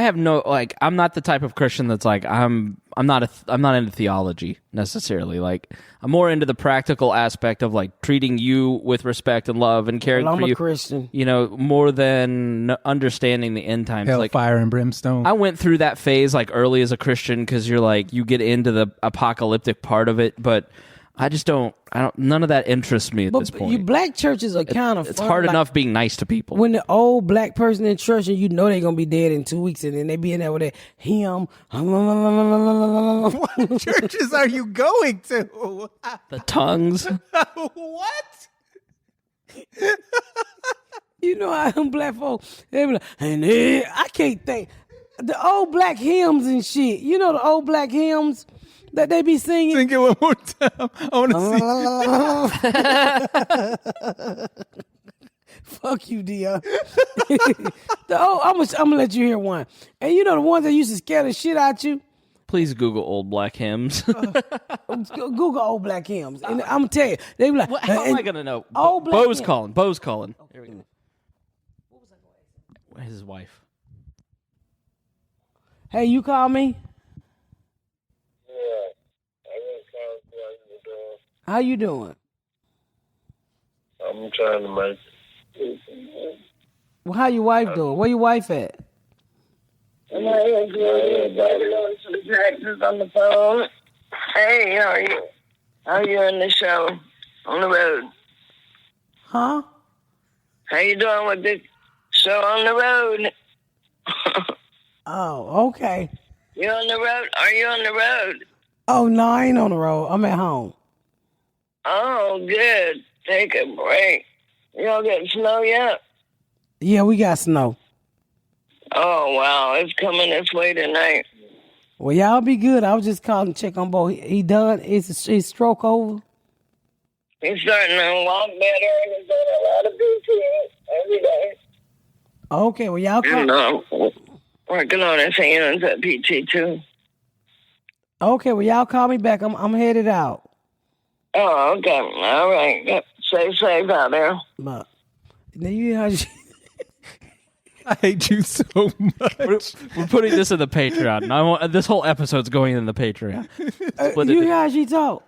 Speaker 2: have no, like, I'm not the type of Christian that's like, I'm not into theology necessarily. Like, I'm more into the practical aspect of like treating you with respect and love and caring
Speaker 3: Well,
Speaker 2: for
Speaker 3: I'm
Speaker 2: you.
Speaker 3: a Christian.
Speaker 2: You know, more than understanding the end times. Like,
Speaker 1: Hellfire and brimstone.
Speaker 2: I went through that phase like early as a Christian because you're like, you get into the apocalyptic part of it, but I just don't, none of that interests me at this point.
Speaker 3: You black churches are kind of
Speaker 2: It's
Speaker 3: fun.
Speaker 2: hard
Speaker 3: Like,
Speaker 2: enough being nice to people.
Speaker 3: when the old black person in church and you know they're gonna be dead in 2 weeks, and then they be in there with that hymn.
Speaker 1: What churches are you going to?
Speaker 2: The tongues.
Speaker 1: What?
Speaker 3: You know how them black folks, they be like, and then, I can't think. The old black hymns and shit. You know the old black hymns that they be singing?
Speaker 1: Sing it one more time. I want to see.
Speaker 3: Fuck you, Dion. I'm gonna let you hear one. And you know the ones that used to scare the shit out you?
Speaker 2: Please Google old black hymns.
Speaker 3: Google old black hymns. And I'm gonna tell you, they be like,
Speaker 2: How am I gonna know?
Speaker 3: Old black
Speaker 2: Bo's
Speaker 3: hymns.
Speaker 2: calling. Bo's calling. Here we go. His wife.
Speaker 3: Hey, you call me? How you doing?
Speaker 8: I'm trying to make
Speaker 3: Well, how your wife doing? Where your wife at?
Speaker 4: I'm out here doing some taxes on the phone. Hey, how are you? How are you on the show? On the road?
Speaker 3: Huh?
Speaker 4: How you doing with this show on the road?
Speaker 3: Oh, okay.
Speaker 4: You on the road? Are you on the road?
Speaker 3: Oh, no, I ain't on the road. I'm at home.
Speaker 4: Oh, good. Take a break. You don't get snow yet?
Speaker 3: Yeah, we got snow.
Speaker 4: Oh, wow. It's coming this way tonight.
Speaker 3: Well, y'all be good. I was just calling to check on Bo. He done? Is his stroke over?
Speaker 4: He's starting to walk better. He's doing a lot of PT every day.
Speaker 3: Okay, well, y'all
Speaker 4: And
Speaker 3: call.
Speaker 4: working on his hands at PT, too.
Speaker 3: Okay, well, y'all call me back. I'm headed out.
Speaker 4: Oh, okay. All right. Yep. Stay safe out there.
Speaker 3: But now you hear how she,
Speaker 1: I hate you so much.
Speaker 2: We're putting this in the Patreon. And I want, this whole episode's going in the Patreon. Split
Speaker 3: You
Speaker 2: it.
Speaker 3: hear how she talk?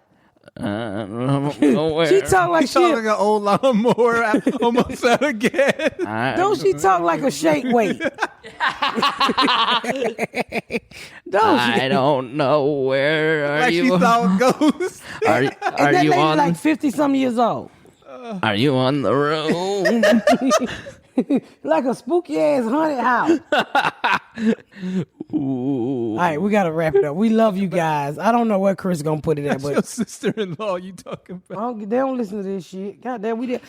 Speaker 2: I don't know where.
Speaker 3: She talk like
Speaker 1: She talk
Speaker 3: shit.
Speaker 1: like an old lawnmower almost out again.
Speaker 3: Don't she talk like a shake weight? Don't she?
Speaker 2: I don't know where are
Speaker 1: Like she
Speaker 2: you.
Speaker 1: saw a ghost.
Speaker 2: Are
Speaker 3: And that
Speaker 2: you
Speaker 3: lady
Speaker 2: on?
Speaker 3: like 50-some years old.
Speaker 2: Are you on the room?
Speaker 3: Like a spooky ass haunted house.
Speaker 2: Ooh.
Speaker 3: All right, we gotta wrap it up. We love you guys. I don't know where Chris gonna put it at,
Speaker 1: That's your
Speaker 3: but
Speaker 1: sister-in-law you talking about.
Speaker 3: they don't listen to this shit. God damn, we did.